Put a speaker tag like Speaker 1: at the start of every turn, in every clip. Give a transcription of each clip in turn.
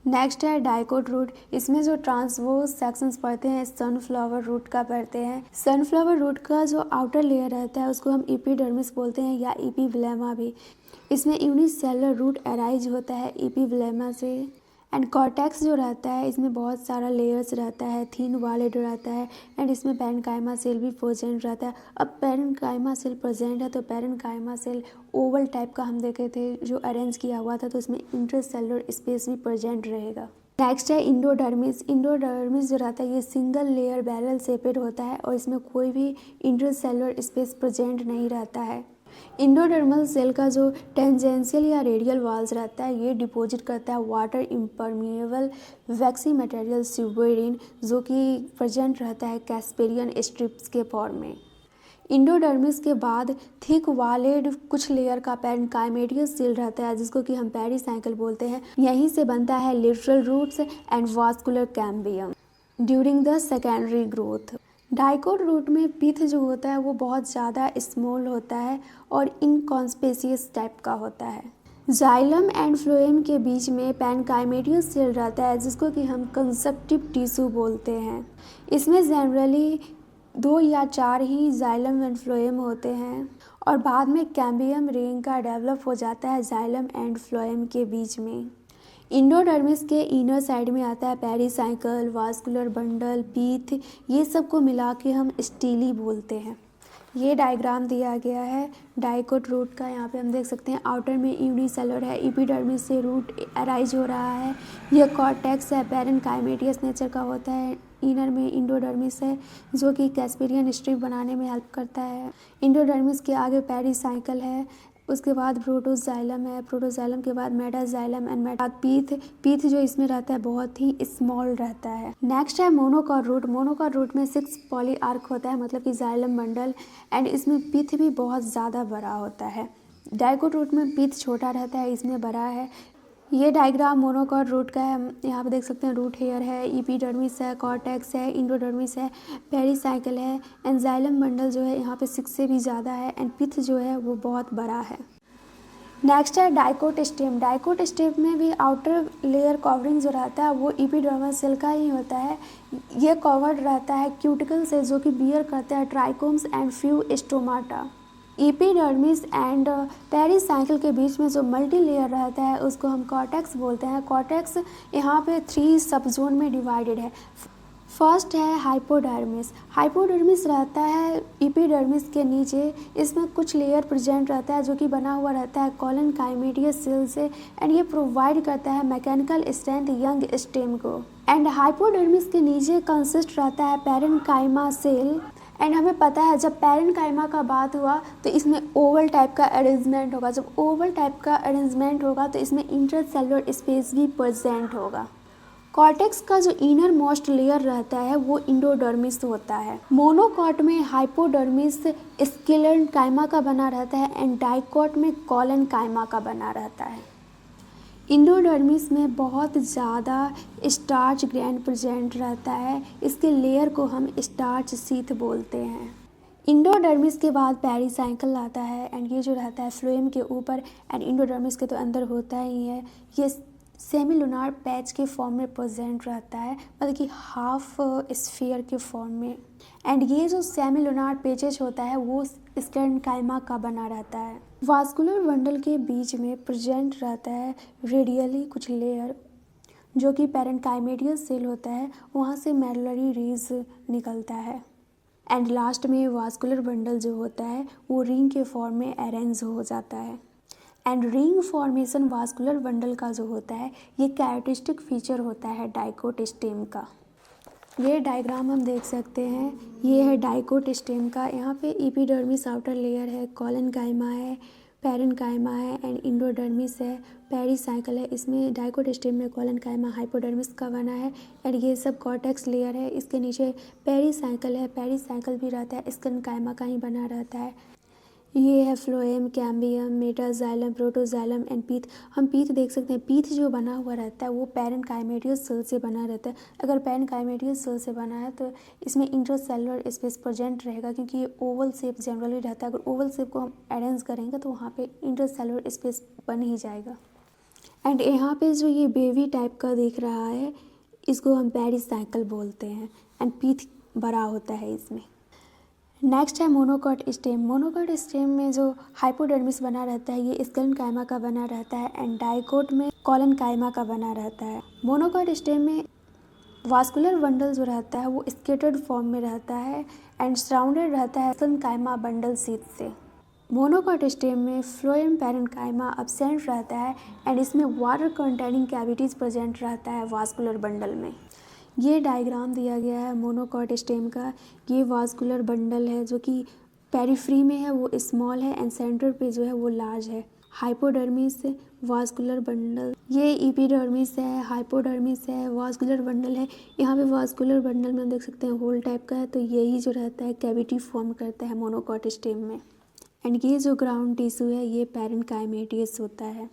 Speaker 1: Next है dicot root. इसमें जो ट्रांसवर्स सेक्शंस पड़ते हैं सनफ्लावर रूट का पड़ते हैं। सनफ्लावर रूट का जो आउटर लेयर रहता है उसको हम एपिडर्मिस बोलते हैं या एपिब्लेमा भी। इसमें यूनिसेलुलर रूट अराइज होता है एपिब्लेमा से। एंड कॉर्टेक्स जो रहता है इसमें बहुत सारा लेयर्स रहता है, थिन वॉलेट रहता है एंड इसमें पैरेन्काइमा सेल भी प्रेजेंट रहता है। अब पैरेन्काइमा सेल प्रेजेंट है तो पैरेन्काइमा सेल ओवल टाइप का हम देखे थे जो अरेंज किया हुआ था, तो इसमें इंट्रासेलुलर स्पेस भी प्रेजेंट रहेगा। नेक्स्ट है इंडोडर्मिस। इंडोडर्मिस जो रहता है ये सिंगल लेयर बैरल शेपेड होता है और इसमें कोई भी इंट्रासेलुलर स्पेस प्रेजेंट नहीं रहता है। इंडोडर्मल सेल का जो टेंजेंशियल या रेडियल वॉल्स रहता है ये डिपॉजिट करता है वाटर इम्परमिएबल वैक्सी मटेरियल सिवेरिन, जो कि प्रेजेंट रहता है कैस्पेरियन स्ट्रिप्स के फॉर्म में। इंडोडर्मिस के बाद थिक वॉलेड कुछ लेयर का पैरेन्काइमेटियस सेल रहता है जिसको कि हम पेरिसाइकिल बोलते हैं। यहीं से बनता है lateral roots and vascular cambium during the secondary growth. Dicot root में पिथ जो होता है वो बहुत ज़्यादा स्मॉल होता है और इनकॉन्स्पेशियस टाइप का होता है। जाइलम एंड फ्लोएम के बीच में पैरेन्काइमेटियस सेल रहता है जिसको कि हम कंसेप्टिव टिश्यू बोलते हैं। इसमें जनरली 2 या 4 ही जाइलम एंड फ्लोएम होते हैं और बाद में कैम्बियम रिंग का डेवलप हो जाता है जाइलम एंड फ्लोएम के बीच में। इंडोडर्मिस के इनर साइड में आता है पेरिसाइकल, वास्कुलर बंडल, पीथ, ये सब को मिला के हम स्टीली बोलते हैं। ये डायग्राम दिया गया है डाइकोट रूट का। यहाँ पे हम देख सकते हैं आउटर में यूनिसेलुलर है, एपिडर्मिस से रूट अराइज हो रहा है। यह कॉर्टेक्स है, पैरेन्काइमेटियस नेचर का होता है। इनर में इंडोडर्मिस है जो कि कैस्पेरियन स्ट्रिप बनाने में हेल्प करता है। इंडोडर्मिस के आगे पेरिसाइकल है, उसके बाद प्रोटोजाइलम है, प्रोटोजाइलम के बाद मेटाजाइलम एंड पीथ जो इसमें रहता है बहुत ही स्मॉल रहता है। नेक्स्ट है मोनोकॉट रूट। मोनोकॉट रूट में 6 पॉली आर्क होता है, मतलब कि जाइलम बंडल, एंड इसमें पीथ भी बहुत ज़्यादा बड़ा होता है। डाइकोट रूट में पीथ छोटा रहता है, इसमें बड़ा है। ये डायग्राम मोनोकॉट रूट का है। यहाँ पे देख सकते हैं रूट हेयर है, एपिडर्मिस है, कॉर्टेक्स है, इंडोडर्मिस है, पेरिसाइकल है, एंजाइलम बंडल जो है यहाँ पे 6 से भी ज़्यादा है एंड पिथ जो है वो बहुत बड़ा है। नेक्स्ट है डाइकोट स्टेम। डाइकोट स्टेम में भी आउटर लेयर कवरिंग जो रहता है वो एपिडर्मल सेल का ही होता है। ये कवर्ड रहता है क्यूटिकल से जो कि बियर करता है trichomes and few stomata. Epidermis and pericycle के बीच में जो मल्टी लेयर रहता है उसको हम कॉर्टेक्स बोलते हैं। कॉर्टेक्स यहाँ पे 3 सब जोन में डिवाइडेड है। फर्स्ट है हाइपोडर्मिस। हाइपोडर्मिस रहता है एपिडर्मिस के नीचे, इसमें कुछ लेयर प्रेजेंट रहता है जो कि बना हुआ रहता है कॉलन काइमेटियस सेल से एंड ये प्रोवाइड करता है मैकेनिकल स्ट्रेंथ यंग स्टेम को। एंड हाइपोडर्मिस के नीचे कंसिस्ट रहता है पैरेन्काइमा सेल एंड हमें पता है जब पैरेन्काइमा का बात हुआ तो इसमें ओवल टाइप का अरेंजमेंट होगा। जब ओवल टाइप का अरेंजमेंट होगा तो इसमें इंटरसेलुलर स्पेस भी प्रेजेंट होगा। कॉर्टेक्स का जो इनर मोस्ट लेयर रहता है वो इंडोडर्मिस होता है। मोनोकॉट में हाइपोडर्मिस स्क्लेरेन्काइमा का बना रहता है एंड डाइकोट में कॉलेन्काइमा का बना रहता है। इंडोडर्मिस में बहुत ज़्यादा स्टार्च ग्रैंड प्रेजेंट रहता है, इसके लेयर को हम स्टार्च शीथ बोलते हैं। इंडोडर्मिस के बाद पेरिसाइकल आता है एंड ये जो रहता है फ्लोएम के ऊपर एंड इंडोडर्मिस के तो अंदर होता ही है। ये सेमिलुनार पैच के फॉर्म में प्रेजेंट रहता है, मतलब कि हाफ स्फीयर के फॉर्म में। एंड ये जो सेमिलुनार पेचेज होता है वो स्क्लेरेन्काइमा का बना रहता है। वास्कुलर बंडल के बीच में प्रेजेंट रहता है रेडियली कुछ लेयर जो कि पैरेन्काइमेटियस सेल होता है, वहाँ से मेडुलरी रीज निकलता है। एंड लास्ट में वास्कुलर बंडल जो होता है वो रिंग के फॉर्म में अरेंज हो जाता है। And ring formation vascular bundle का जो होता है ये कैरेक्टरिस्टिक फीचर होता है डाइकोट स्टेम का। ये डायग्राम हम देख सकते हैं, ये है डाइकोट स्टेम का। यहाँ पे एपिडर्मिस आउटर लेयर है, कॉलेन्काइमा है, पैरेन्काइमा है एंड इंडोडर्मिस है, पेरिसाइकल है। इसमें डाइकोट स्टेम में कॉलेन्काइमा हाइपोडर्मिस का बना है एंड ये सब कॉर्टेक्स लेयर है। इसके नीचे पेरिसाइकल है, पेरिसाइकल भी रहता है, स्क्लेरेन्काइमा का ही बना रहता है। ये है phloem, cambium, metaxylem, protoxylem and pith. हम पीथ देख सकते हैं, पीथ जो बना हुआ रहता है वो पैरेन्काइमेटियस सेल से बना रहता है। अगर पैरेन्काइमेटियस सेल से बना है तो इसमें इंट्रासेलुलर स्पेस प्रेजेंट रहेगा क्योंकि ये ओवल शेप जनरली रहता है। अगर ओवल शेप को हम अरेंज करेंगे तो वहाँ पे इंट्रासेलुलर स्पेस बन ही जाएगा। एंड यहाँ पे जो ये बेबी टाइप का दिख रहा है इसको हम पेरिसाइकिल बोलते हैं एंड पीठ बड़ा होता है इसमें। नेक्स्ट है मोनोकॉट स्टेम। मोनोकॉट स्टेम में जो हाइपोडर्मिस बना रहता है ये स्कलन कायमा का बना रहता है एंड डाइकोट में कॉलन कायमा का बना रहता है। मोनोकॉट स्टेम में वास्कुलर बंडल जो रहता है वो स्केटर्ड फॉर्म में रहता है एंड सराउंडेड रहता है स्कलन कायमा बंडल सीट से। मोनोकॉट स्टेम में फ्लोएम पैरेन्काइमा एब्सेंट रहता है एंड इसमें वाटर कंटेनिंग कैविटीज़ प्रेजेंट रहता है वास्कुलर बंडल में। ये डायग्राम दिया गया है मोनोकॉट स्टेम का। ये वास्कुलर बंडल है जो कि पेरिफ्री में है वो स्मॉल है एंड सेंटर पे जो है वो लार्ज है। हाइपोडर्मिस वास्कुलर बंडल, ये एपिडर्मिस है, हाइपोडर्मिस है, वास्कुलर बंडल है। यहाँ पे वास्कुलर बंडल में हम देख सकते हैं होल टाइप का है, तो यही जो रहता है कैविटी फॉर्म करता है मोनोकॉट स्टेम में। एंड ये जो ग्राउंड टिश्यू है ये पैरेन्काइमेटियस होता है।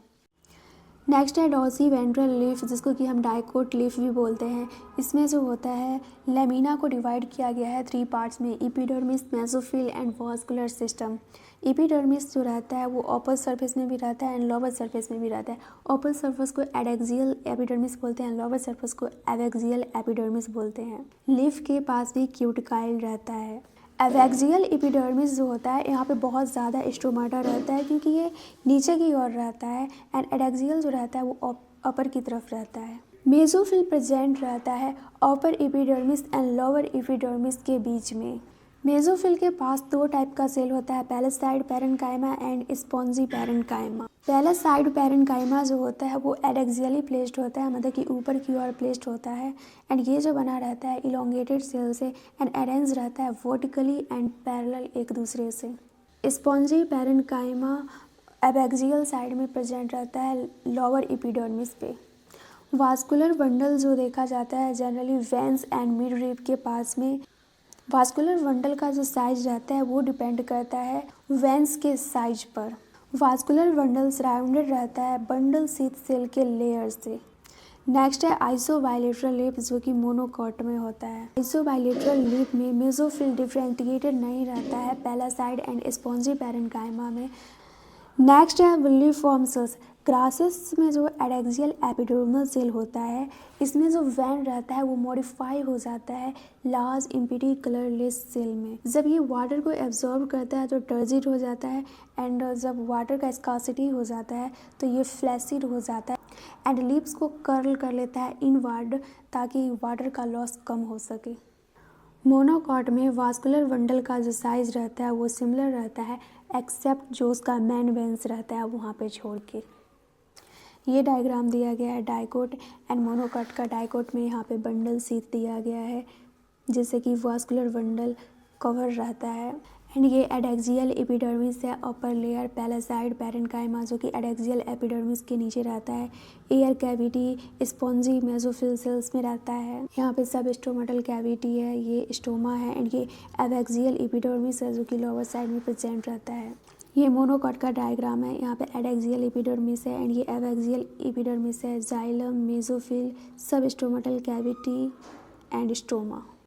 Speaker 1: नेक्स्ट है डॉर्सी वेंट्रल लीफ जिसको कि हम डाइकोट लीफ भी बोलते हैं। इसमें जो होता है लेमिना को डिवाइड किया गया है 3 पार्ट्स में, epidermis, mesophyll and vascular system. Epidermis जो रहता है वो अपर सरफेस में भी रहता है एंड लोअर सरफेस में भी रहता है। अपर सरफेस को एडेक्सियल एपिडर्मिस बोलते हैं, लोअर सरफेस को एवेक्सियल एपिडर्मिस बोलते हैं। लीफ के पास भी क्यूटिकाइल रहता है। एवेक्सियल एपिडर्मिस जो होता है यहाँ पे बहुत ज़्यादा स्टोमाटा रहता है क्योंकि ये नीचे की ओर रहता है एंड एडेक्सियल जो रहता है वो अपर की तरफ रहता है। मेसोफिल प्रेजेंट रहता है upper epidermis and lower epidermis के बीच में। मेसोफिल के पास 2 टाइप का सेल होता है, palisade parenchyma and spongy parenchyma. Palisade parenchyma जो होता है वो एडेक्सियली प्लेस्ड होता है, मतलब कि ऊपर की ओर प्लेस्ड होता है एंड ये जो बना रहता है इलोंगेटेड सेल से एंड अरेंज रहता है वर्टिकली एंड पैरेलल एक दूसरे से। स्पॉन्जी पैरेन्काइमा एबैक्सियल साइड में प्रेजेंट रहता है लोअर एपिडर्मिस पे। वास्कुलर बंडल जो देखा जाता है generally veins and midrib के पास में। वास्कुलर बंडल का जो साइज रहता है वो डिपेंड करता है वेंस के साइज पर। वास्कुलर बंडल सराउंडेड रहता है बंडल शीथ सेल के लेयर से। नेक्स्ट है आइसोबाइलेटरल लिप जो कि मोनोकॉट में होता है। आइसोबाइलेटरल लिप में मेसोफिल डिफरेंटिएटेड नहीं रहता है पैलासाइड एंड स्पॉन्जी पैरेन्काइमा में। नेक्स्ट है विल्लीफॉर्म सेल्स। ग्रासेस में जो एडेक्सियल एपिडर्मल सेल होता है इसमें जो वैन रहता है वो मॉडिफाई हो जाता है लार्ज इम्पिटी कलरलेस सेल में। जब ये वाटर को एब्जॉर्ब करता है तो टर्जिड हो जाता है एंड जब वाटर का स्कार्सिटी हो जाता है तो ये फ्लैसिड हो जाता है एंड लिप्स को कर्ल कर लेता है इनवर्ड ताकि वाटर का लॉस कम हो सके। मोनोकॉट में वास्कुलर बंडल का जो साइज रहता है वो सिमिलर रहता है एक्सेप्ट जो उसका मेन वेंस रहता है वहाँ पे छोड़ के। ये डायग्राम दिया गया है डाइकोट एंड मोनोकॉट का। डाइकोट में यहाँ पे बंडल शीथ दिया गया है जिससे कि वास्कुलर बंडल कवर रहता है एंड ये एडेक्सियल एपिडर्मिस है अपर लेयर पैलासाइड पैरेन्काइमा जो कि एडेक्सियल एपिडर्मिस के नीचे रहता है। Air cavity spongy mesophyll cells में रहता है। यहाँ पे सब स्टोमेटल कैविटी है, ये स्टोमा है एंड ये एवेक्सियल एपिडर्मिस है जो कि लोअर साइड में प्रेजेंट रहता है। ये मोनोकॉट का डायग्राम है। यहाँ पे एडेक्सियल एपिडर्मिस है एंड ये एवेक्सियल एपिडर्मिस है, जाइलम, मेसोफिल, सब स्टोमेटल कैविटी एंड स्टोमा।